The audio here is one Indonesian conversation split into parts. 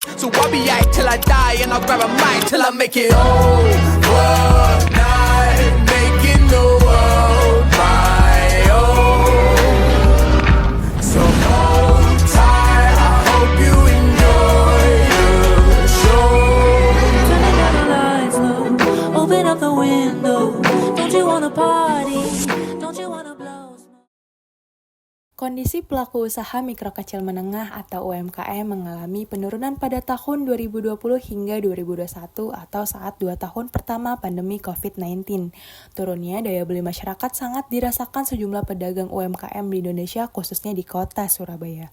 So I'll be out till I die, and I'll grab a mic till I make it overnight, making the world my own. So hold tight, I hope you enjoy the show. Turning down the lights low, open up the window. Don't you wanna party? Don't you wanna blow smoke? Kondisi pelaku usaha mikro kecil menengah atau UMKM mengalami penurunan pada tahun 2020 hingga 2021 atau saat 2 tahun pertama pandemi COVID-19. Turunnya daya beli masyarakat sangat dirasakan sejumlah pedagang UMKM di Indonesia khususnya di kota Surabaya.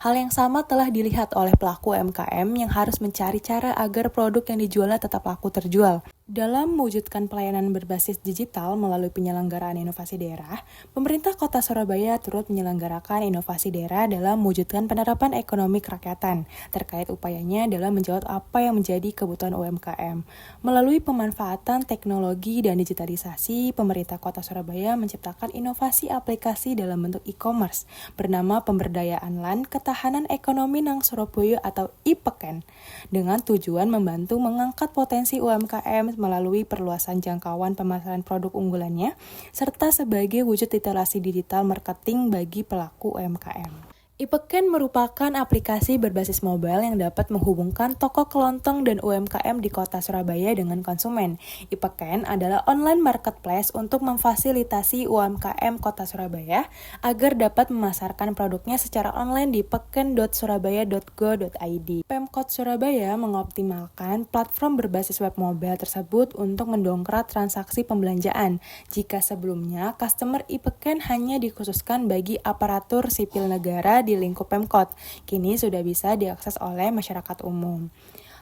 Hal yang sama telah dilihat oleh pelaku UMKM yang harus mencari cara agar produk yang dijualnya tetap laku terjual. Dalam mewujudkan pelayanan berbasis digital melalui penyelenggaraan inovasi daerah, pemerintah kota Surabaya turut menyelenggarakan inovasi daerah dalam mewujudkan penerapan ekonomi kerakyatan terkait upayanya dalam menjawab apa yang menjadi kebutuhan UMKM. Melalui pemanfaatan teknologi dan digitalisasi, pemerintah kota Surabaya menciptakan inovasi aplikasi dalam bentuk e-commerce bernama Pemberdayaan LAN Ketahanan Ekonomi Nang Surabaya atau IPEKEN dengan tujuan membantu mengangkat potensi UMKM melalui perluasan jangkauan pemasaran produk unggulannya serta sebagai wujud literasi digital marketing bagi pelaku UMKM. IPEKEN merupakan aplikasi berbasis mobile yang dapat menghubungkan toko kelontong dan UMKM di kota Surabaya dengan konsumen. IPEKEN adalah online marketplace untuk memfasilitasi UMKM kota Surabaya agar dapat memasarkan produknya secara online di peken.surabaya.go.id. Pemkot Surabaya mengoptimalkan platform berbasis web mobile tersebut untuk mendongkrak transaksi pembelanjaan. Jika sebelumnya customer IPEKEN hanya dikhususkan bagi aparatur sipil negara di lingkup Pemkot, kini sudah bisa diakses oleh masyarakat umum.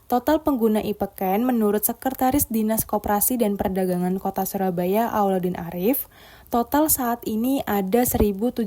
Total pengguna IPEKEN menurut Sekretaris Dinas Koperasi dan Perdagangan Kota Surabaya Auladin Arif, total saat ini ada 1.737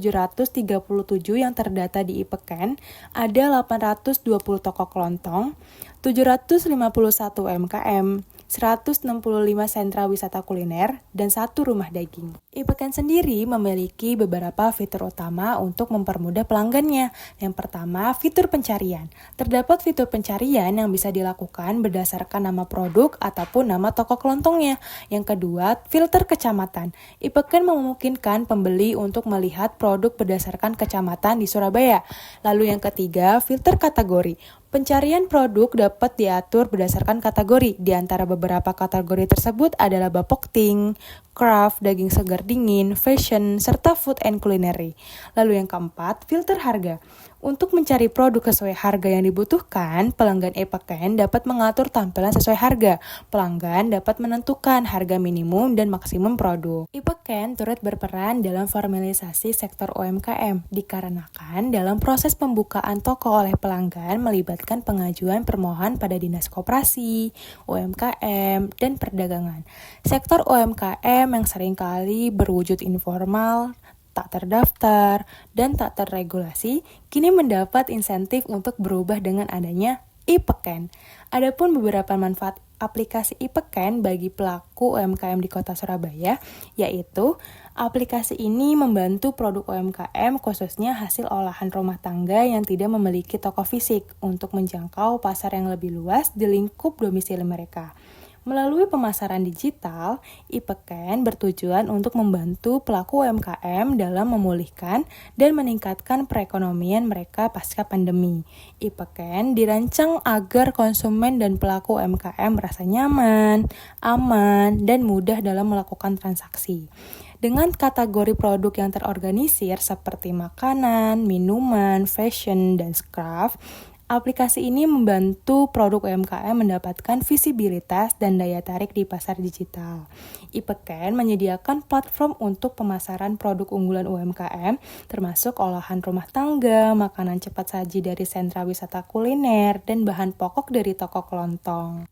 yang terdata di IPEKEN, ada 820 toko kelontong, 751 UMKM, 165 sentra wisata kuliner, dan 1 rumah daging. IPEKEN sendiri memiliki beberapa fitur utama untuk mempermudah pelanggannya. Yang pertama, fitur pencarian. Terdapat fitur pencarian yang bisa dilakukan berdasarkan nama produk ataupun nama toko kelontongnya. Yang kedua, filter kecamatan. IPEKEN memungkinkan pembeli untuk melihat produk berdasarkan kecamatan di Surabaya. Lalu yang ketiga, filter kategori. Pencarian produk dapat diatur berdasarkan kategori. Di antara beberapa kategori tersebut adalah bapokting, craft, daging segar dingin, fashion, serta food and culinary. Lalu yang keempat, filter harga. Untuk mencari produk sesuai harga yang dibutuhkan, pelanggan IPEKEN dapat mengatur tampilan sesuai harga. Pelanggan dapat menentukan harga minimum dan maksimum produk. IPEKEN turut berperan dalam formalisasi sektor UMKM, dikarenakan dalam proses pembukaan toko oleh pelanggan melibatkan pengajuan permohonan pada Dinas Koperasi, UMKM, dan Perdagangan. Sektor UMKM yang seringkali berwujud informal, tak terdaftar, dan tak terregulasi, kini mendapat insentif untuk berubah dengan adanya IPEKEN. Adapun beberapa manfaat aplikasi IPEKEN bagi pelaku UMKM di kota Surabaya, yaitu aplikasi ini membantu produk UMKM khususnya hasil olahan rumah tangga yang tidak memiliki toko fisik untuk menjangkau pasar yang lebih luas di lingkup domisili mereka. Melalui pemasaran digital, IPEKEN bertujuan untuk membantu pelaku UMKM dalam memulihkan dan meningkatkan perekonomian mereka pasca pandemi. IPEKEN dirancang agar konsumen dan pelaku UMKM merasa nyaman, aman, dan mudah dalam melakukan transaksi. Dengan kategori produk yang terorganisir seperti makanan, minuman, fashion, dan craft, aplikasi ini membantu produk UMKM mendapatkan visibilitas dan daya tarik di pasar digital. IPEKEN menyediakan platform untuk pemasaran produk unggulan UMKM, termasuk olahan rumah tangga, makanan cepat saji dari sentra wisata kuliner, dan bahan pokok dari toko kelontong.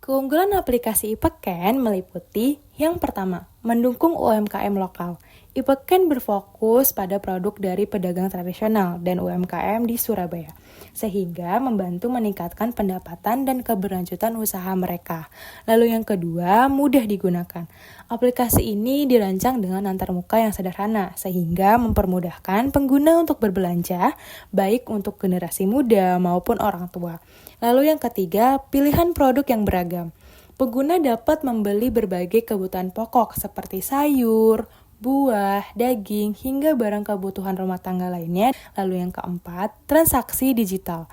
Keunggulan aplikasi IPEKEN meliputi yang pertama, mendukung UMKM lokal. IPEKEN berfokus pada produk dari pedagang tradisional dan UMKM di Surabaya, sehingga membantu meningkatkan pendapatan dan keberlanjutan usaha mereka. Lalu yang kedua, mudah digunakan. Aplikasi ini dirancang dengan antarmuka yang sederhana, sehingga mempermudahkan pengguna untuk berbelanja, baik untuk generasi muda maupun orang tua. Lalu yang ketiga, pilihan produk yang beragam. Pengguna dapat membeli berbagai kebutuhan pokok seperti sayur, buah, daging, hingga barang kebutuhan rumah tangga lainnya. Lalu yang keempat, transaksi digital.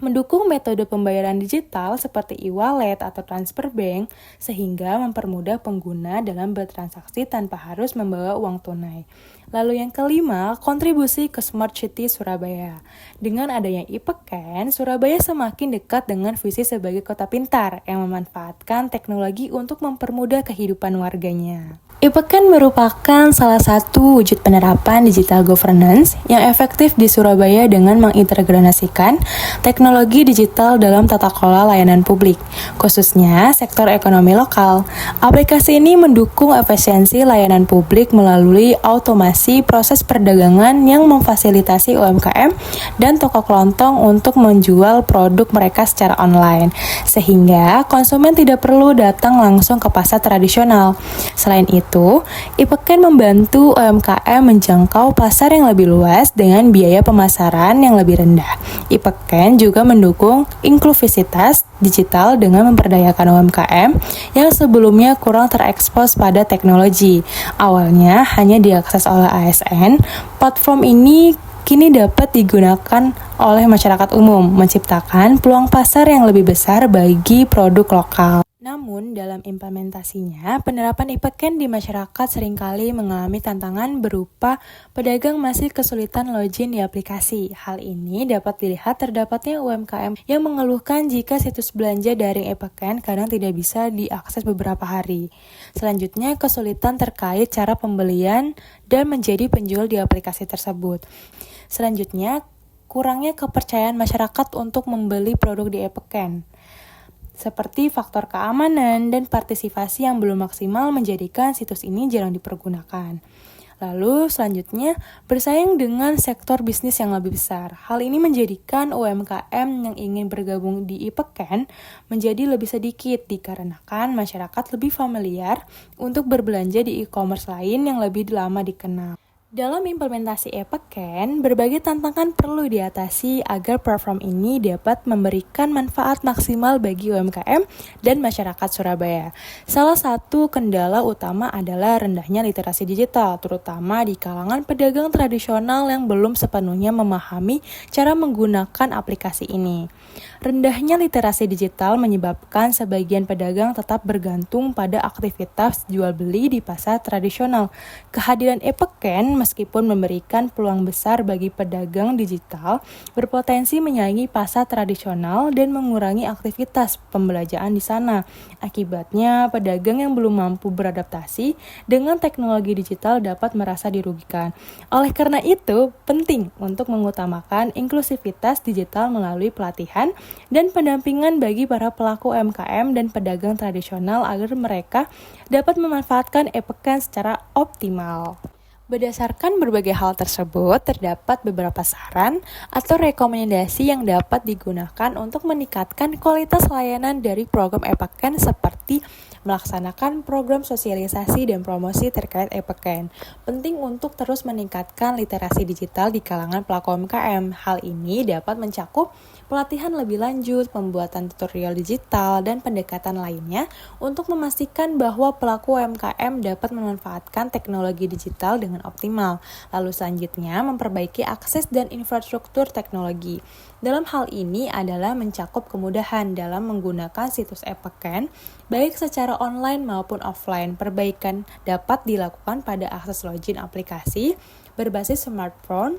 Mendukung metode pembayaran digital seperti e-wallet atau transfer bank sehingga mempermudah pengguna dalam bertransaksi tanpa harus membawa uang tunai. Lalu yang kelima, kontribusi ke Smart City Surabaya. Dengan adanya e-Peken, Surabaya semakin dekat dengan visi sebagai kota pintar yang memanfaatkan teknologi untuk mempermudah kehidupan warganya. e-Peken merupakan salah satu wujud penerapan digital governance yang efektif di Surabaya dengan mengintegrasikan teknologi digital dalam tata kelola layanan publik, khususnya sektor ekonomi lokal. Aplikasi ini mendukung efisiensi layanan publik melalui otomasi proses perdagangan yang memfasilitasi UMKM dan toko kelontong untuk menjual produk mereka secara online, sehingga konsumen tidak perlu datang langsung ke pasar tradisional. Selain itu, e-Peken membantu UMKM menjangkau pasar yang lebih luas dengan biaya pemasaran yang lebih rendah. e-Peken juga mendukung inklusivitas digital dengan memperdayakan UMKM yang sebelumnya kurang terekspos pada teknologi. Awalnya hanya diakses oleh ASN, platform ini kini dapat digunakan oleh masyarakat umum, menciptakan peluang pasar yang lebih besar bagi produk lokal. Namun, dalam implementasinya, penerapan e-Peken di masyarakat seringkali mengalami tantangan berupa pedagang masih kesulitan login di aplikasi. Hal ini dapat dilihat terdapatnya UMKM yang mengeluhkan jika situs belanja daring e-Peken kadang tidak bisa diakses beberapa hari. Selanjutnya, kesulitan terkait cara pembelian dan menjadi penjual di aplikasi tersebut. Selanjutnya, kurangnya kepercayaan masyarakat untuk membeli produk di e-Peken, seperti faktor keamanan dan partisipasi yang belum maksimal menjadikan situs ini jarang dipergunakan. Lalu selanjutnya, bersaing dengan sektor bisnis yang lebih besar. Hal ini menjadikan UMKM yang ingin bergabung di e-Peken menjadi lebih sedikit dikarenakan masyarakat lebih familiar untuk berbelanja di e-commerce lain yang lebih lama dikenal. Dalam implementasi e-Peken, berbagai tantangan perlu diatasi agar platform ini dapat memberikan manfaat maksimal bagi UMKM dan masyarakat Surabaya. Salah satu kendala utama adalah rendahnya literasi digital, terutama di kalangan pedagang tradisional yang belum sepenuhnya memahami cara menggunakan aplikasi ini. Rendahnya literasi digital menyebabkan sebagian pedagang tetap bergantung pada aktivitas jual beli di pasar tradisional. Kehadiran e-Peken meskipun memberikan peluang besar bagi pedagang digital, berpotensi menyaingi pasar tradisional dan mengurangi aktivitas pembelanjaan di sana. Akibatnya, pedagang yang belum mampu beradaptasi dengan teknologi digital dapat merasa dirugikan. Oleh karena itu, penting untuk mengutamakan inklusivitas digital melalui pelatihan dan pendampingan bagi para pelaku UMKM dan pedagang tradisional agar mereka dapat memanfaatkan e-Peken secara optimal. Berdasarkan berbagai hal tersebut, terdapat beberapa saran atau rekomendasi yang dapat digunakan untuk meningkatkan kualitas layanan dari program e-Peken seperti melaksanakan program sosialisasi dan promosi terkait e-Peken. Penting untuk terus meningkatkan literasi digital di kalangan pelaku UMKM. Hal ini dapat mencakup pelatihan lebih lanjut, pembuatan tutorial digital, dan pendekatan lainnya untuk memastikan bahwa pelaku UMKM dapat memanfaatkan teknologi digital dengan optimal. Lalu selanjutnya, memperbaiki akses dan infrastruktur teknologi. Dalam hal ini adalah mencakup kemudahan dalam menggunakan situs e-Peken, baik secara online maupun offline. Perbaikan dapat dilakukan pada akses login aplikasi berbasis smartphone,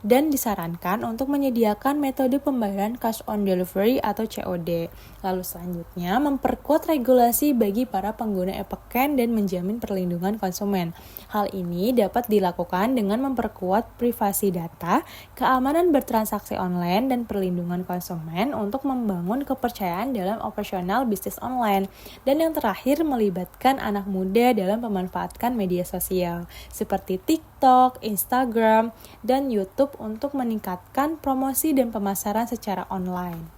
dan disarankan untuk menyediakan metode pembayaran cash on delivery atau COD. Lalu selanjutnya, memperkuat regulasi bagi para pengguna e-Peken dan menjamin perlindungan konsumen. Hal ini dapat dilakukan dengan memperkuat privasi data, keamanan bertransaksi online, dan perlindungan konsumen untuk membangun kepercayaan dalam operasional bisnis online. Dan yang terakhir, melibatkan anak muda dalam memanfaatkan media sosial seperti TikTok, Instagram, dan YouTube untuk meningkatkan promosi dan pemasaran secara online.